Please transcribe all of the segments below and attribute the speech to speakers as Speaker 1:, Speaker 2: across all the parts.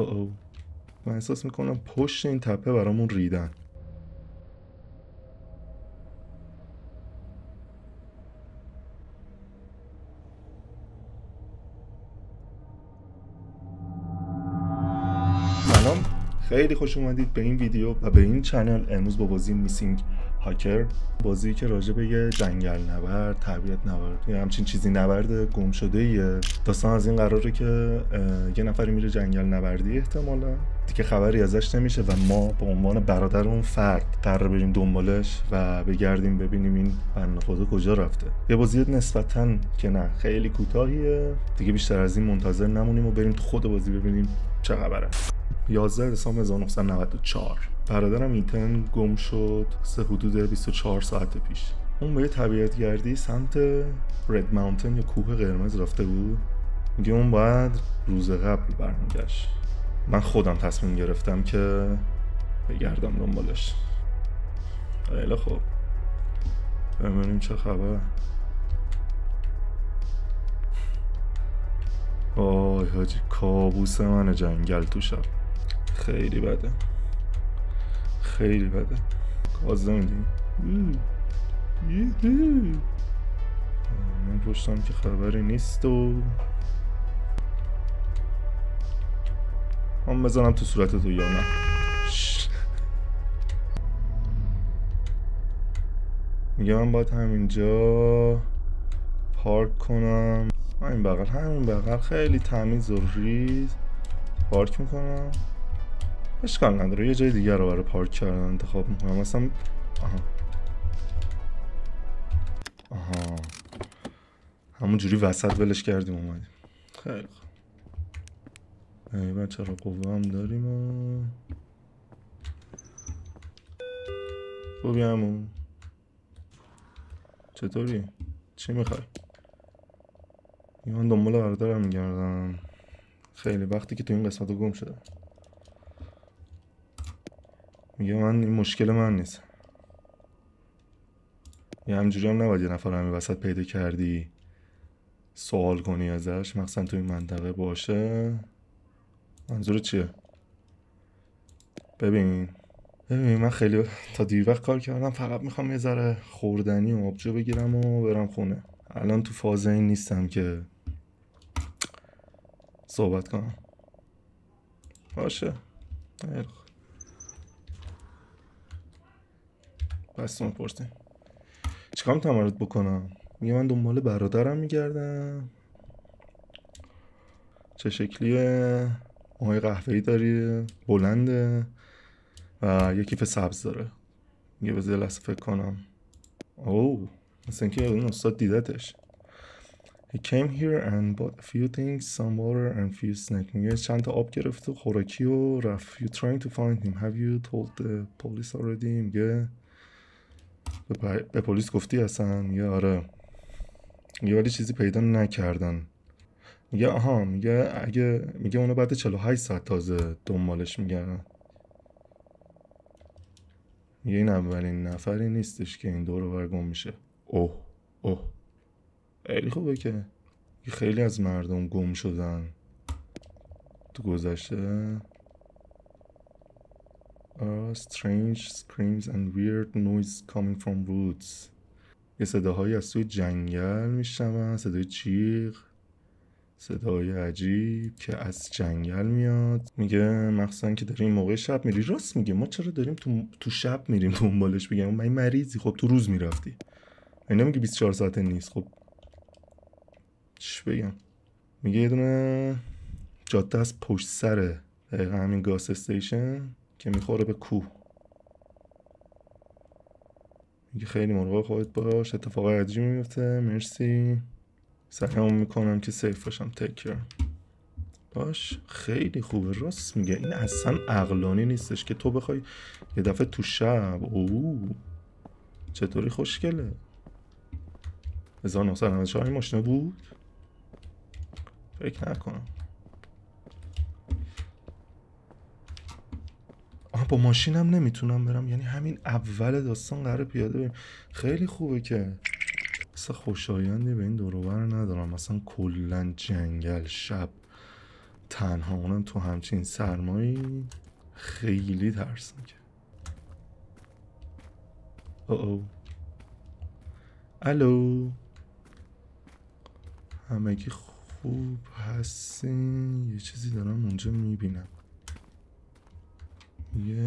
Speaker 1: او من احساس میکنم پشت این تپه برامون ریدن. سلام، خیلی خوش اومدید به این ویدیو و به این چنل. امروز با بازی میسینگ هاکر، بازی که راجع به یه جنگل نبرد، طبیعت نبرد یا همچین چیزی، نبرد گم شده ایه. داستان از این قراره که یه نفری میره جنگل نبردی احتمالا دیگه خبری ازش نمیشه و ما به عنوان برادر اون فرد قرار بریم دنبالش و بگردیم ببینیم این بنده خدا کجا رفته. یه بازی نسبتاً که نه خیلی کوتاهیه دیگه، بیشتر از این منتظر نمونیم و بریم تو خود بازی ببینیم چه خبره. 11 دسامبر 1994 برادرم ایتن گم شد حدود 24 ساعت پیش. اون به یه طبیعت گردی سمت رد ماونتن یا کوه قرمز رفته بود. میگه اون باید روز قبل برمیگشت. من خودم تصمیم گرفتم که بگردم دنبالش. خیلی خوب، ببینیم چه خبر. آی حاجی، کابوس من جنگل تو شب. خیلی بده، خیلی بده. گاز نمیدیم. من پشتم که خبری نیست و من بزنم تو صورت تو یا نه. میگه من باید همینجا پارک کنم. همین بغل خیلی تمیز و ریز پارک میکنم. اشکال نداره، یه جای دیگر رو برای پارک کردن انتخاب میکنم. مثلا آها همون جوری وسط ولش کردیم اومدیم. خیلی خوب. ای بچه رو قوه هم داریم و خوبی همون. چطوری؟ چی میخوای؟ من دنبال برادرم میگردم. خیلی وقتی که تو این قسمت گم شده. میگه من این مشکل من نیست. یه همجوری هم نباید یه نفر همین وسط پیدا کردی سوال کنی ازش، مخصوصا تو این منطقه باشه. منظور چیه؟ ببین من خیلی تا دیر وقت کار کردم، فقط میخوام یه ذره خوردنی و آبجو بگیرم و برم خونه. الان تو فاز این نیستم که صحبت کنم. باشه بس من پرسیم چیکار میتونم برات بکنم؟ میگه من دنبال برادرم میگردم. چه شکلیه؟ موهای قهوه‌ای داری، بلنده و یه کیف سبز داره. میگه بذار لحظه فکر کنم. اوه مثل اینکه اون استاد دیدتش. He came here and bought a few things, some water and few snacks. میگه چند تا آب گرفت و خوراکی و رفت. You trying to find him? Have you told the police already? میگه به پلیس گفتی اصلا؟ میگه آره. میگه ولی چیزی پیدا نکردن. میگه آها، میگه اونو بعد 48 ساعت تازه دنبالش میگردن. میگه این اولین نفری نیستش که این دور و بر گم میشه. اوه خیلی خوبه که خیلی از مردم گم شدن تو گذشته. Strange screams and weird noise coming from woods. یه صداهایی از توی جنگل میشنون، صدای جیغ، صدای عجیب که از جنگل میاد. میگه مخصوصا که داریم موقع شب میری. راست میگه، ما چرا داریم تو شب میریم دنبالش؟ بگم من مریضی؟ خب تو روز میرفتی. اینا میگه 24 ساعته نیست. خب چش بگم. میگه یه دونه جاده از پشت سره، دقیقا همین گاز استیشن که میخوره به کوه. میگه خیلی مراقب خودت باش، اتفاقای عجیبی میفته. مرسی، سعیمو میکنم که سیف باشم. تیک کیر. باش خیلی خوبه. راست میگه، این اصلا عقلانی نیستش که تو بخوای یه دفعه تو شب. اوه چطوری خوشگله. 1994 این ماشینه بود؟ فکر نکنم. با ماشینم نمیتونم برم، یعنی همین اول داستان قراره پیاده بریم. خیلی خوبه که اصلا خوشایندی به این دوروبر ندارم. مثلا کلن جنگل شب تنها اونم تو همچین سرمایی خیلی ترسناکه. او الو، همگی خوب هستین؟ یه چیزی دارم اونجا میبینم، یه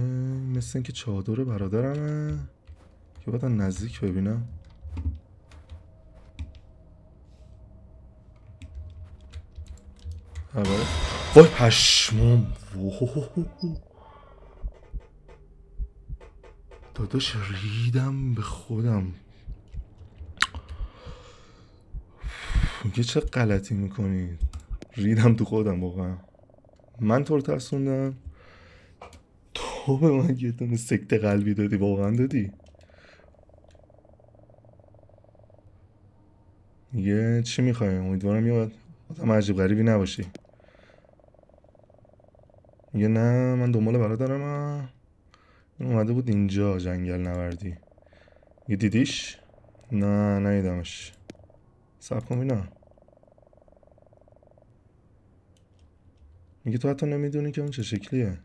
Speaker 1: مثل این که چادر برادرمه که باید نزدیک ببینم. وای پشمام، داداش ریدم به خودم. میگه چه غلطی میکنی؟ ریدم تو خودم واقعا. من تو رو ترسوندم، تو به من یه دونه سکته قلبی دادی. واقعا دادی. میگه چی میخوای؟ امیدوارم یه آدم عجیب غریبی نباشی. میگه نه من دنبال برادرم. این اومده بود اینجا جنگل نوردی. یه دیدیش؟ نه ندیدمش. صبر کن ببینم. میگه تو حتی نمیدونی که اون چه شکلیه.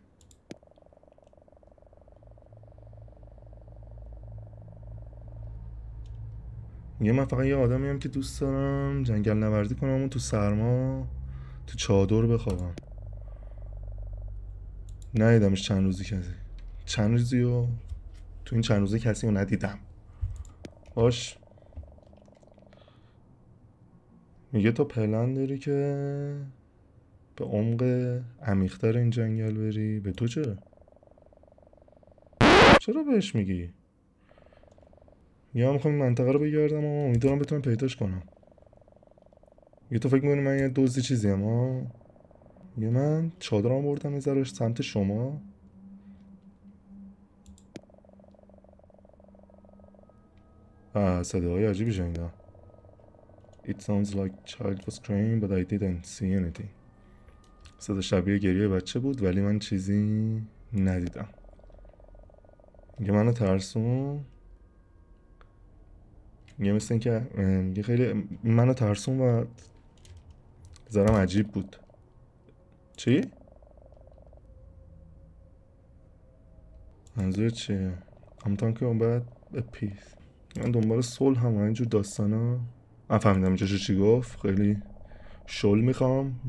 Speaker 1: میگه من فقط یه آدمیم که دوست دارم جنگل نوردی کنم و تو سرما تو چادر بخوابم. ندیدمش چند روزی و تو این چند روزه کسی رو ندیدم. باش. میگه تو پلن داری که به عمق عمیق‌تر این جنگل بری. به تو چرا بهش میگی؟ یا میخوام این منطقه رو بگردم و امیدوارم بتونم پیداش کنم. یه تو فکر میکنی من یه دزدی چیزیم ها؟ یه من چادرم بردم یه ذره سمت شما. صداهای عجیبی شنیدم. It sounds like child was crying but I didn't see anything. صدا شبیه گریه بچه بود ولی من چیزی ندیدم. میگه منو ترسون. میگه مثل این که میگه خیلی منو ترسون و ذرم عجیب بود. چی؟ منظور چیه؟ I'm talking about a peace. من دنبال صلح هم اینجور داستانا. من فهمیدم اینجا چی گفت. خیلی شل میخوام.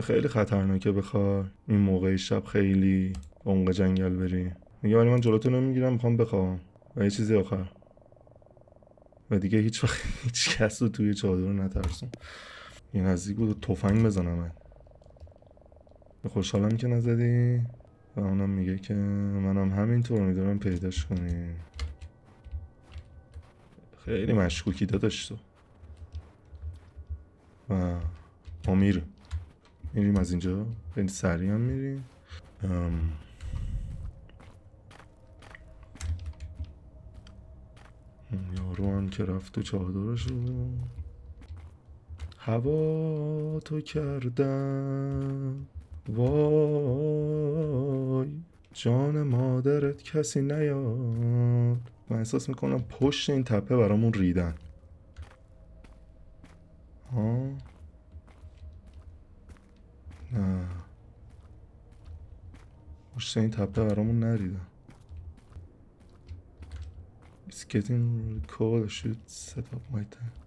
Speaker 1: خیلی خطرناکه بخوای این موقع شب خیلی عمق جنگل بری. میگه ولی من جلوتو نمیگیرم، میخوام بخوام. و یه چیزی آخر، و دیگه هیچ وقت هیچ کس رو توی چادر نترسون. یه نزدیک بود تفنگ بزنم من. خوشحالم که نزدی. و اونم میگه که منم همینطور امیدوارم پیداش کنی. خیلی مشکوکی داداش تو. و ما میریم از اینجا. خیلی سریع هم میریم. یارو هم که رفت تو چادرشو هوا تو کردم. وای جان مادرت کسی نیاد. من احساس میکنم پشت این تپه برامون ریدن. نه پشت این تپه برامون نریدن. It's getting really cold. I should set up my tent.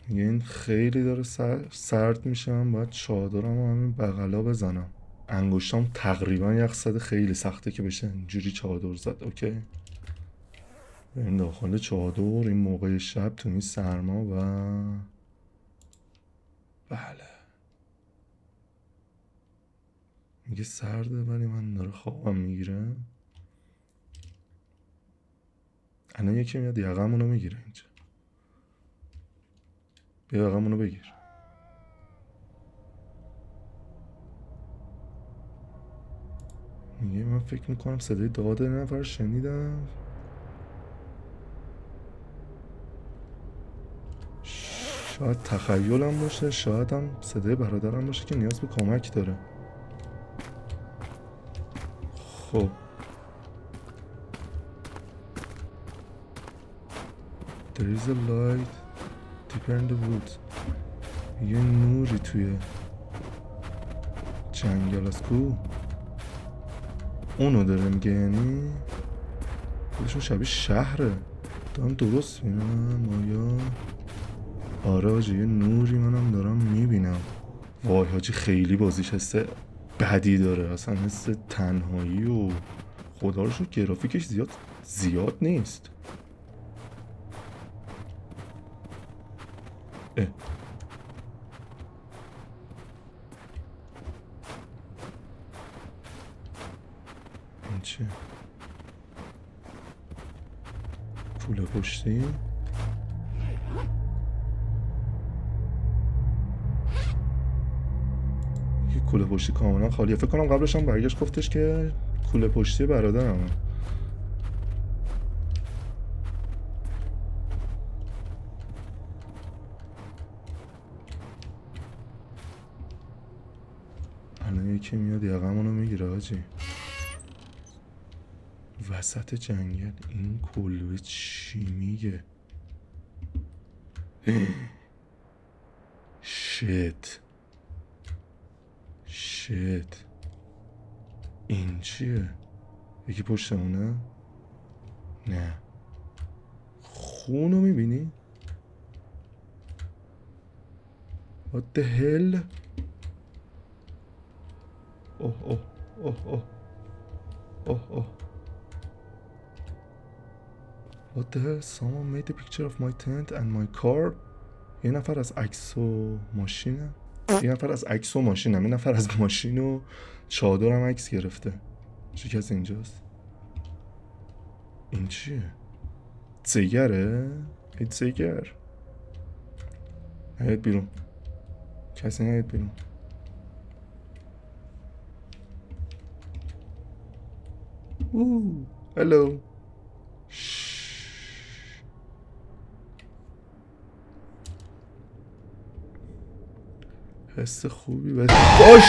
Speaker 1: این خیلی داره سرد میشم. باید چادرم و همین بغلا بزنم. انگشتام تقریبا یخ زده. خیلی سخته که بشه اینجوری چادر زد. اوکی این داخل چادر این موقع شب تو این سرما. و بله میگه سرده ولی من داره خوابم میگیره. الان یکی میاد یقمونو میگیره اینجا. بیا یقمونو بگیر. میگه من فکر میکنم صدای داد نفر شنیدم. شاید تخیلم باشه، شاید هم صدای برادرم باشه که نیاز به کمک داره. خب There is a light Deeper in the woods. یه نوری توی جنگل از کو اونو داره میگه، یعنی خودشون شبیه شهره. دارم درست میبینم آیا؟ آره حاجی، یه نوری منم دارم میبینم. وای حاجی خیلی بازیش حس بدی داره، اصلا حس تنهایی و خدا رو شکر گرافیکش زیاد نیست. این چه؟ کوله پشتی؟ یه کوله پشتی کاملا خالیه. فکر کنم قبلش هم برگشت گفتش که کوله پشتی برادرم. الان یکی میاد یقمونو میگیره حاجی وسط جنگل. این کلوه چی میگه؟ شت این چیه؟ یکی پشتمونه؟ نه خونو میبینی؟ What the hell؟ اوه What the hell? Someone made a picture of my tent and my car. یه نفر از عکس و ماشینم، یه نفر از ماشین و چادرم عکس گرفته. چه کسی اینجاست؟ این چیه؟ زیگره؟ این زیگر نیاد بیرون، کسی نیاد بیرون. هلو. حس خوبی بس باش.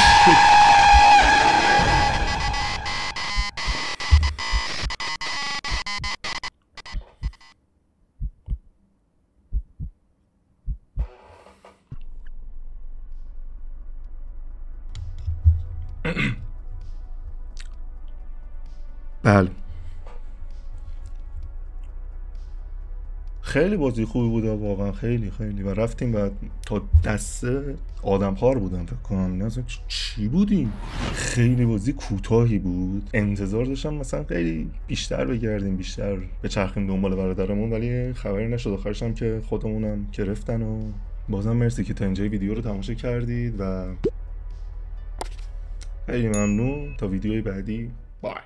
Speaker 1: بله خیلی بازی خوبی بود واقعا، خیلی و رفتیم و تا دسته آدم خار بودم فکر کنم. نه چی بودیم، خیلی بازی کوتاهی بود. انتظار داشتم مثلا خیلی بیشتر بگردیم، بیشتر بچرخیم دنبال برادرمون، ولی خبری نشد. آخرش هم که خودمونم گرفتن. و بازم مرسی که تا اینجای ویدیو رو تماشا کردید و خیلی ممنون. تا ویدیوی بعدی، بای.